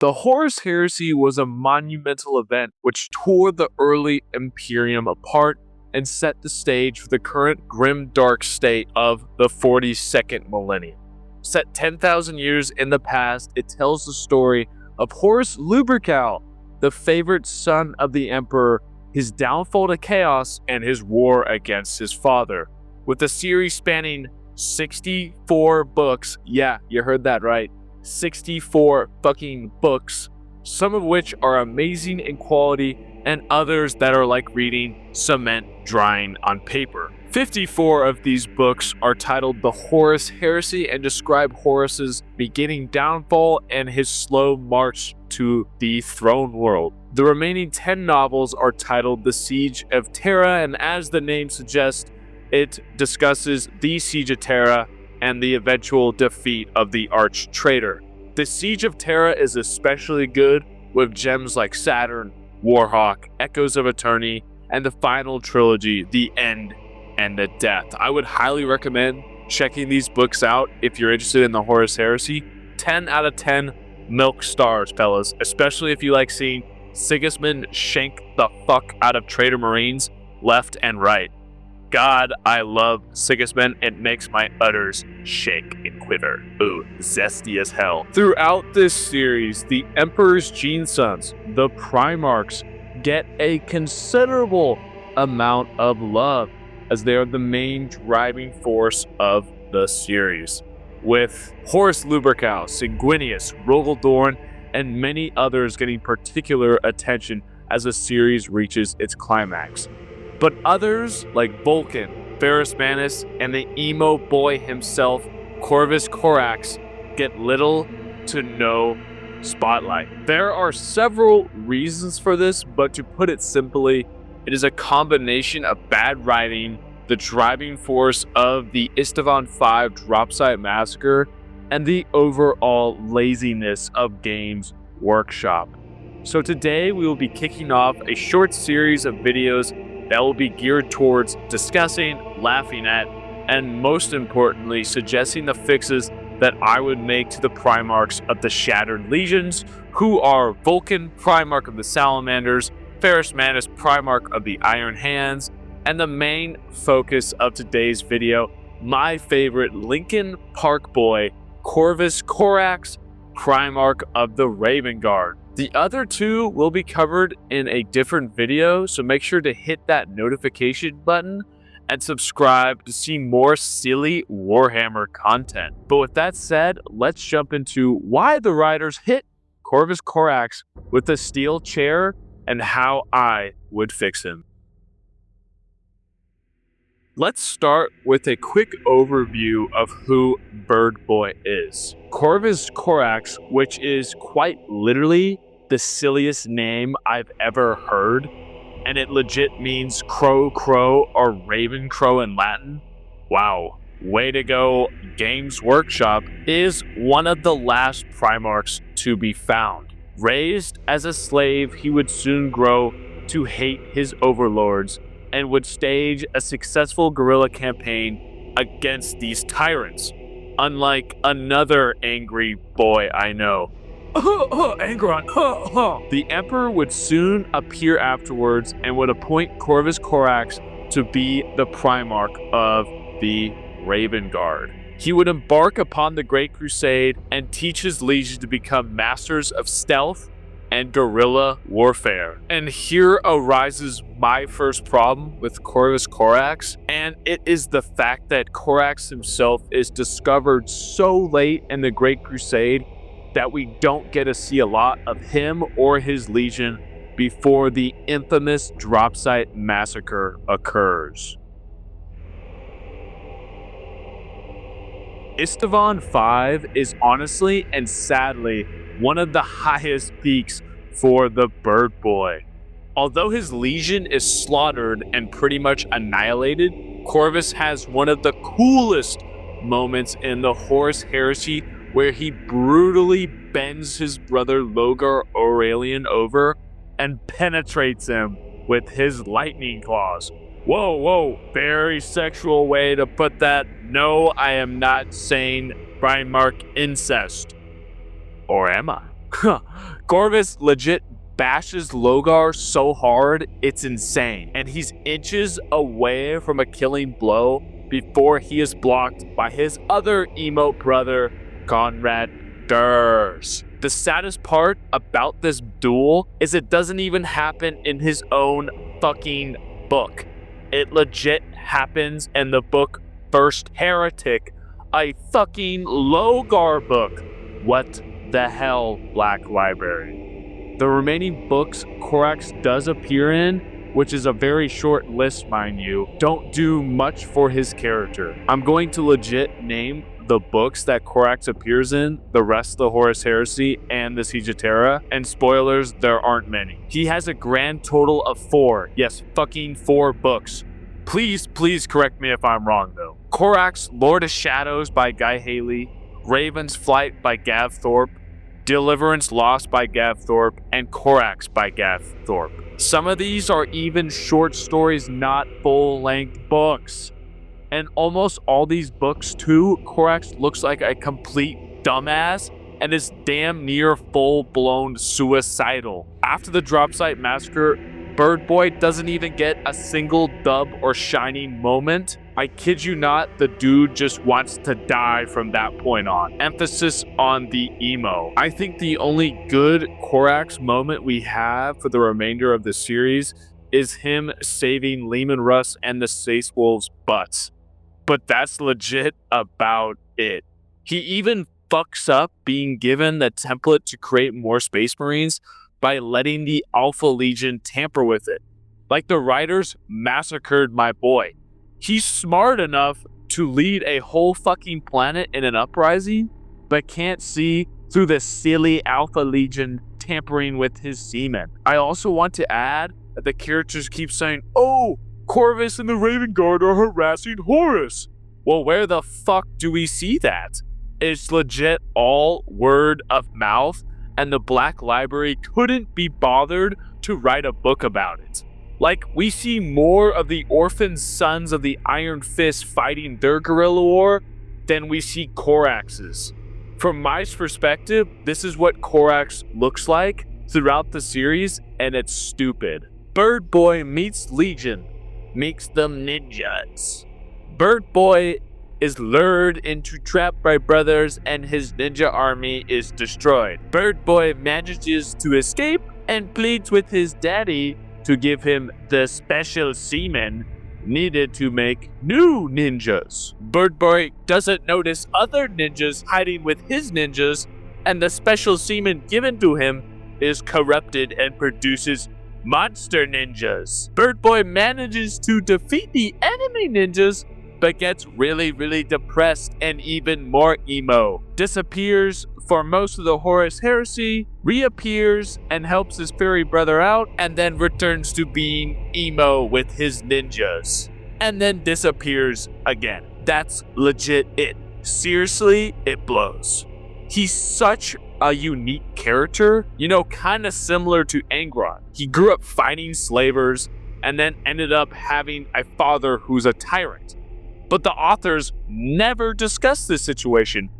The Horus Heresy was a monumental event which tore the early Imperium apart and set the stage for the current grim dark state of the 42nd millennium. Set 10,000 years in the past, it tells the story of Horus Lupercal, the favorite son of the Emperor, his downfall to chaos, and his war against his father. With the series spanning 64 books, yeah, you heard that right, 64 fucking books, some of which are amazing in quality and others that are like reading cement drying on paper. 54 of these books are titled The Horus Heresy and describe Horus's beginning downfall and his slow march to the throne world. The remaining 10 novels are titled The Siege of Terra, and as the name suggests, it discusses the Siege of Terra and the eventual defeat of the arch traitor. The Siege of Terra is especially good with gems like Saturn, Warhawk, Echoes of Eternity, and the final trilogy, The End and the Death. I would highly recommend checking these books out if you're interested in the Horus Heresy. 10 out of 10 milk stars, fellas, especially if you like seeing Sigismund shank the fuck out of traitor marines left and right. God, I love Sigismund. It makes my udders shake and quiver. Ooh, zesty as hell. Throughout this series, the Emperor's gene sons, the Primarchs, get a considerable amount of love as they are the main driving force of the series, with Horus Lupercal, Sanguinius, Rogaldorn, and many others getting particular attention as the series reaches its climax. But others, like Vulcan, Ferrus Manus, and the emo boy himself, Corvus Corax, get little to no spotlight. There are several reasons for this, but to put it simply, it is a combination of bad writing, the driving force of the Istvan V Dropsite Massacre, and the overall laziness of Games Workshop. So today we will be kicking off a short series of videos that will be geared towards discussing, laughing at, and most importantly, suggesting the fixes that I would make to the Primarchs of the Shattered Legions, who are Vulcan, Primarch of the Salamanders, Ferrus Manus, Primarch of the Iron Hands, and the main focus of today's video, my favorite Lincoln Park boy, Corvus Corax, Primarch of the Raven Guard. The other two will be covered in a different video, so make sure to hit that notification button and subscribe to see more silly Warhammer content. But with that said, let's jump into why the writers hit Corvus Corax with a steel chair and how I would fix him. Let's start with a quick overview of who Bird Boy is. Corvus Corax, which is quite literally the silliest name I've ever heard, and it legit means crow or raven crow in Latin. Wow, way to go, Games Workshop, is one of the last Primarchs to be found. Raised as a slave, he would soon grow to hate his overlords and would stage a successful guerrilla campaign against these tyrants, unlike another angry boy I know. Angron. The Emperor would soon appear afterwards and would appoint Corvus Corax to be the Primarch of the Raven Guard. He would embark upon the Great Crusade and teach his legions to become masters of stealth and guerrilla warfare. And here arises my first problem with Corvus Corax, and it is the fact that Corax himself is discovered so late in the Great Crusade that we don't get to see a lot of him or his legion before the infamous Dropsite Massacre occurs. Istvan V is honestly and sadly one of the highest peaks for the Bird Boy. Although his legion is slaughtered and pretty much annihilated, Corvus has one of the coolest moments in the Horus Heresy where he brutally bends his brother Logar Aurelian over and penetrates him with his lightning claws. Whoa, very sexual way to put that. No, I am not saying Primarch incest. Or am I? Corvus legit bashes longgg so hard, it's insane. And he's inches away from a killing blow before he is blocked by his other emo brother, Conrad Durs. The saddest part about this duel is it doesn't even happen in his own fucking book. It legit happens in the book First Heretic, a fucking longgg book. What the hell, Black Library? The remaining books Corax does appear in, which is a very short list, mind you, don't do much for his character. I'm going to legit name the books that Corax appears in, the rest of the Horus Heresy, and the Siege of Terra, and spoilers, there aren't many. He has a grand total of 4, yes, fucking 4 books. Please correct me if I'm wrong though. Corax, Lord of Shadows by Guy Haley, Raven's Flight by Gav Thorpe, Deliverance Lost by Gav Thorpe, and Corax by Gav Thorpe. Some of these are even short stories, not full-length books. And almost all these books too, Corax looks like a complete dumbass and is damn near full-blown suicidal. After the drop site massacre, Bird Boy doesn't even get a single dub or shining moment. I kid you not, the dude just wants to die from that point on. Emphasis on the emo. I think the only good Corax moment we have for the remainder of the series is him saving Lehman Russ and the Space Wolves' butts. But that's legit about it. He even fucks up being given the template to create more Space Marines by letting the Alpha Legion tamper with it. Like the writers massacred my boy. He's smart enough to lead a whole fucking planet in an uprising, but can't see through the silly Alpha Legion tampering with his seamen. I also want to add that the characters keep saying, "Oh, Corvus and the Raven Guard are harassing Horus." Well, where the fuck do we see that? It's legit all word of mouth, and the Black Library couldn't be bothered to write a book about it. Like, we see more of the orphan sons of the Iron Fist fighting their guerrilla war than we see Corax's. From my perspective, this is what Corax looks like throughout the series, and it's stupid. Bird Boy meets Legion, makes them ninjas. Bird Boy is lured into trap by brothers and his ninja army is destroyed. Bird Boy manages to escape and pleads with his daddy to give him the special semen needed to make new ninjas. Bird Boy doesn't notice other ninjas hiding with his ninjas, and the special semen given to him is corrupted and produces monster ninjas. Bird Boy manages to defeat the enemy ninjas, but gets really depressed and even more emo. Disappears for most of the Horus Heresy, reappears and helps his fairy brother out, and then returns to being emo with his ninjas. And then disappears again. That's legit it. Seriously, it blows. He's such a unique character, you know, kind of similar to Angron. He grew up fighting slavers and then ended up having a father who's a tyrant. But the authors never discussed this situation,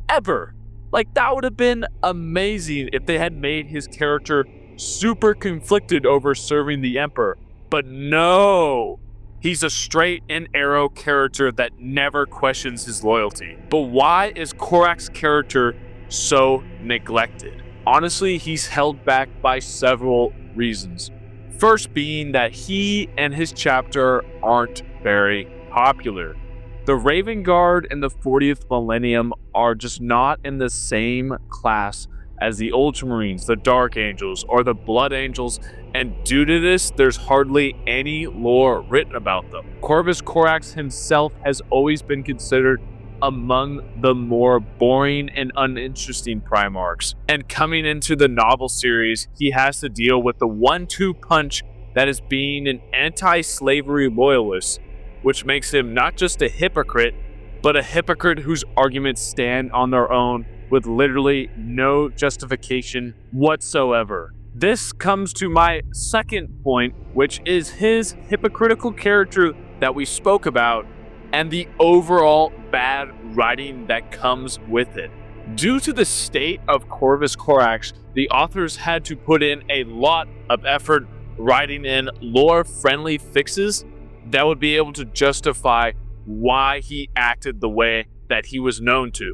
ever. Like, that would have been amazing if they had made his character super conflicted over serving the Emperor. But no, he's a straight and arrow character that never questions his loyalty. But why is Corax's character so neglected? Honestly, he's held back by several reasons. First being that he and his chapter aren't very popular. The Raven Guard and the 40th Millennium are just not in the same class as the Ultramarines, the Dark Angels, or the Blood Angels, and due to this, there's hardly any lore written about them. Corvus Corax himself has always been considered among the more boring and uninteresting Primarchs, and coming into the novel series, he has to deal with the 1-2 punch that is being an anti-slavery loyalist, which makes him not just a hypocrite, but a hypocrite whose arguments stand on their own with literally no justification whatsoever. This comes to my second point, which is his hypocritical character that we spoke about and the overall bad writing that comes with it. Due to the state of Corvus Corax, the authors had to put in a lot of effort writing in lore-friendly fixes that would be able to justify why he acted the way that he was known to.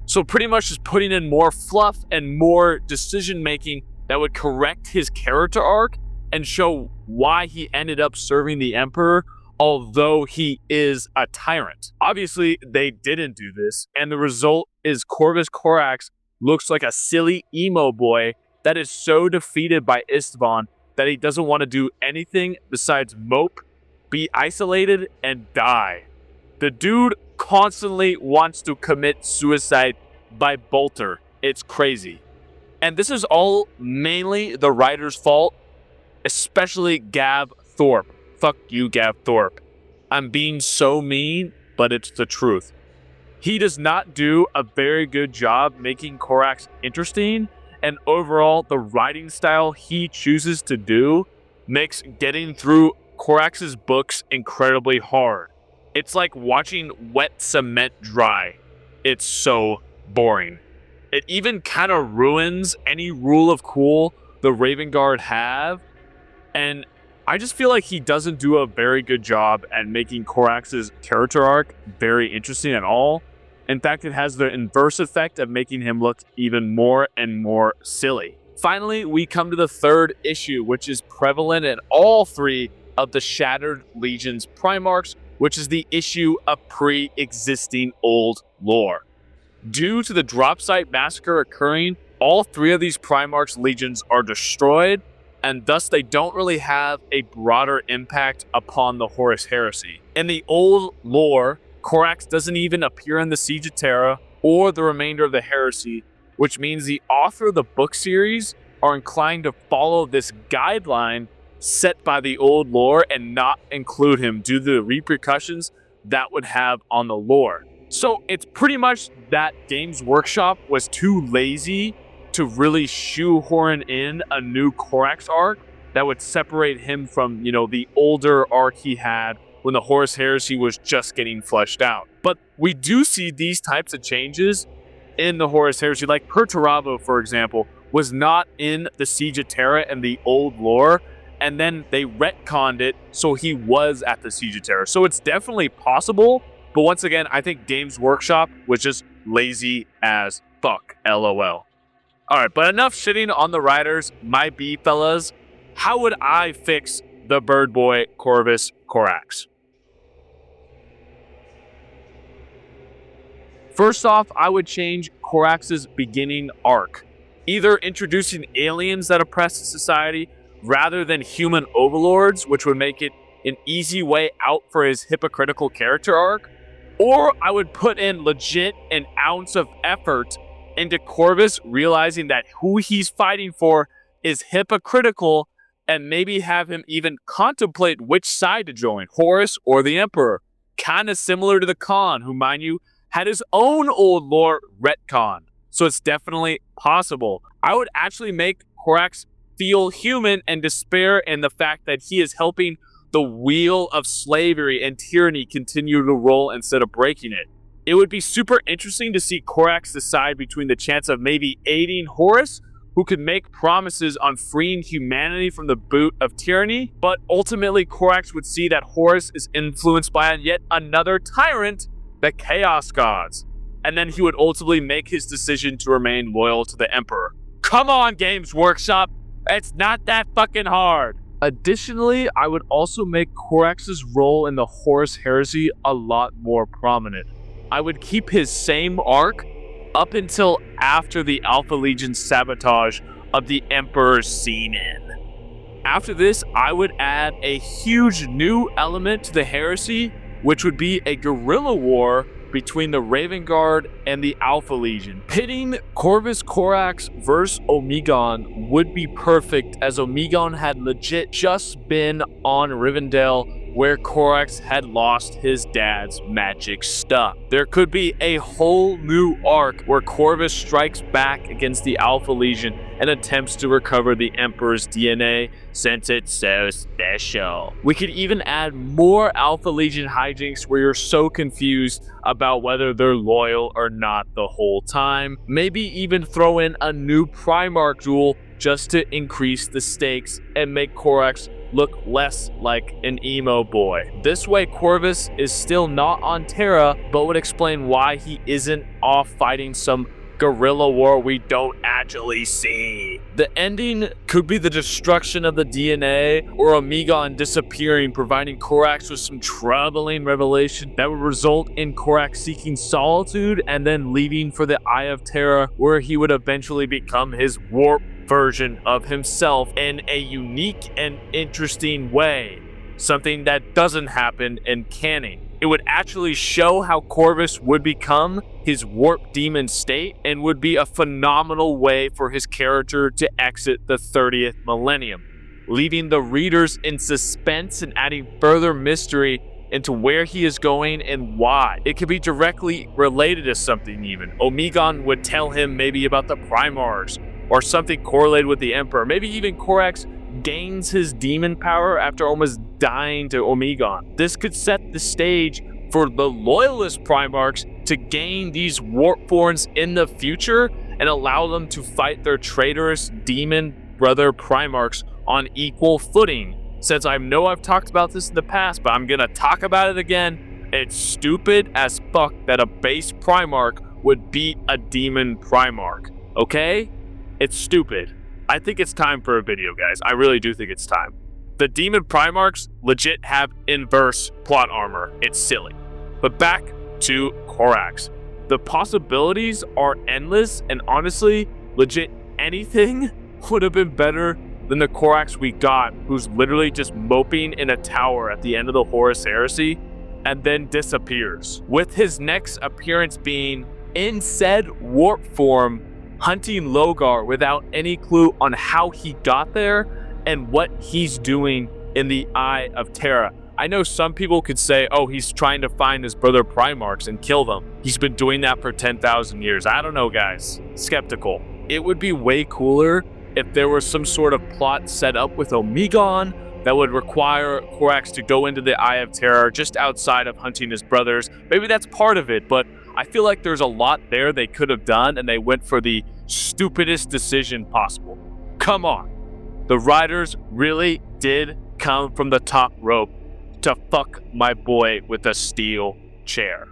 So pretty much just putting in more fluff and more decision-making that would correct his character arc and show why he ended up serving the Emperor, although he is a tyrant. Obviously, they didn't do this, and the result is Corvus Corax looks like a silly emo boy that is so defeated by Istvan that he doesn't want to do anything besides mope, be isolated, and die. The dude constantly wants to commit suicide by bolter. It's crazy. And this is all mainly the writer's fault, especially Gab Thorpe. Fuck you, Gab Thorpe. I'm being so mean, but it's the truth. He does not do a very good job making Corax interesting, and overall, the writing style he chooses to do makes getting through Corax's books incredibly hard. It's like watching wet cement dry. It's so boring. It even kind of ruins any rule of cool the Raven Guard have, and I just feel like he doesn't do a very good job at making Corax's character arc very interesting at all. In fact, it has the inverse effect of making him look even more and more silly. Finally, we come to the third issue, which is prevalent in all three of the Shattered Legion's Primarchs, which is the issue of pre-existing old lore. Due to the drop site massacre occurring, all three of these Primarchs legions are destroyed, and thus they don't really have a broader impact upon the Horus Heresy. In the old lore, Corax doesn't even appear in the Siege of Terra or the remainder of the Heresy, which means the author of the book series are inclined to follow this guideline set by the old lore and not include him due to the repercussions that would have on the lore. So it's pretty much that Games Workshop was too lazy to really shoehorn in a new Corax arc that would separate him from, the older arc he had when the Horus Heresy was just getting fleshed out. But we do see these types of changes in the Horus Heresy. Like Perturabo, for example, was not in the Siege of Terra and the old lore, and then they retconned it so he was at the Siege of Terra. So it's definitely possible, but once again, I think Games Workshop was just lazy as fuck, LOL. Alright, but enough shitting on the writers, my B fellas. How would I fix the bird boy Corvus Corax? First off, I would change Corax's beginning arc, either introducing aliens that oppress society rather than human overlords, which would make it an easy way out for his hypocritical character arc, or I would put in legit an ounce of effort into Corvus realizing that who he's fighting for is hypocritical, and maybe have him even contemplate which side to join, Horus or the Emperor. Kind of similar to the Khan, who, mind you, had his own old lore retcon. So it's definitely possible. I would actually make Corax feel human and despair in the fact that he is helping the wheel of slavery and tyranny continue to roll instead of breaking it. It would be super interesting to see Corax decide between the chance of maybe aiding Horus, who could make promises on freeing humanity from the boot of tyranny, but ultimately Corax would see that Horus is influenced by yet another tyrant, the Chaos Gods, and then he would ultimately make his decision to remain loyal to the Emperor. Come on, Games Workshop, it's not that fucking hard. Additionally, I would also make Corax's role in the Horus Heresy a lot more prominent. I would keep his same arc up until after the Alpha Legion's sabotage of the Emperor's scene-in. After this, I would add a huge new element to the Heresy, which would be a guerrilla war between the Raven Guard and the Alpha Legion. Pitting Corvus Corax versus Omegon would be perfect, as Omegon had legit just been on Rivendell, where Corax had lost his dad's magic stuff. There could be a whole new arc where Corvus strikes back against the Alpha Legion and attempts to recover the Emperor's DNA since it's so special. We could even add more Alpha Legion hijinks where you're so confused about whether they're loyal or not the whole time. Maybe even throw in a new Primarch duel just to increase the stakes and make Corax look less like an emo boy. This way, Corvus is still not on Terra, but would explain why he isn't off fighting some guerrilla war we don't actually see. The ending could be the destruction of the DNA or Omegon disappearing, providing Corax with some troubling revelation that would result in Corax seeking solitude and then leaving for the Eye of Terra, where he would eventually become his warp version of himself in a unique and interesting way. Something that doesn't happen in canon. It would actually show how Corvus would become his warp demon state and would be a phenomenal way for his character to exit the 30th millennium, leaving the readers in suspense and adding further mystery into where he is going and why. It could be directly related to something even. Omegon would tell him maybe about the Primarchs or something correlated with the Emperor. Maybe even Corax gains his demon power after almost dying to Omegon. This could set the stage for the loyalist Primarchs to gain these warp forms in the future and allow them to fight their traitorous demon brother Primarchs on equal footing. Since I know I've talked about this in the past, but I'm gonna talk about it again, it's stupid as fuck that a base Primarch would beat a demon Primarch, okay? It's stupid. I think it's time for a video, guys. I really do think it's time. The demon Primarchs legit have inverse plot armor. It's silly. But back to Corax. The possibilities are endless, and honestly, legit anything would have been better than the Corax we got, who's literally just moping in a tower at the end of the Horus Heresy and then disappears. With his next appearance being in said warp form, hunting longgg without any clue on how he got there and what he's doing in the Eye of Terra. I know some people could say, oh, he's trying to find his brother Primarchs and kill them. He's been doing that for 10,000 years. I don't know, guys. Skeptical. It would be way cooler if there was some sort of plot set up with Omegon that would require Corax to go into the Eye of Terror just outside of hunting his brothers. Maybe that's part of it, but I feel like there's a lot there they could have done, and they went for the stupidest decision possible. Come on. The writers really did come from the top rope to fuck my boy with a steel chair.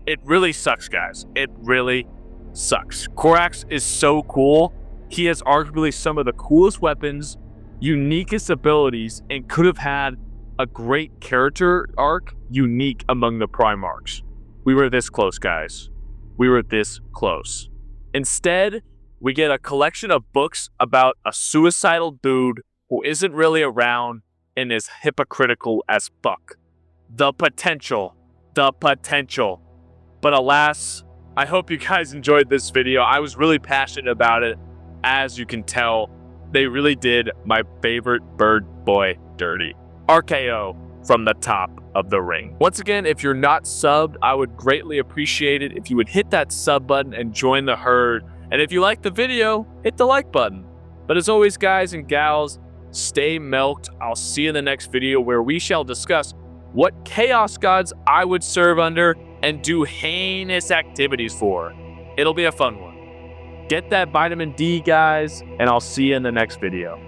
It really sucks, guys. It really sucks. Corax is so cool. He has arguably some of the coolest weapons, uniquest abilities, and could have had a great character arc unique among the Primarchs. We were this close, guys. We were this close. Instead, we get a collection of books about a suicidal dude who isn't really around and is hypocritical as fuck. The potential. But alas, I hope you guys enjoyed this video. I was really passionate about it. As you can tell, they really did my favorite bird boy dirty. RKO from the top of the ring. Once again, if you're not subbed, I would greatly appreciate it if you would hit that sub button and join the herd. And if you like the video, hit the like button. But as always, guys and gals, stay milked. I'll see you in the next video where we shall discuss what chaos gods I would serve under and do heinous activities for. It'll be a fun one. Get that vitamin D, guys, and I'll see you in the next video.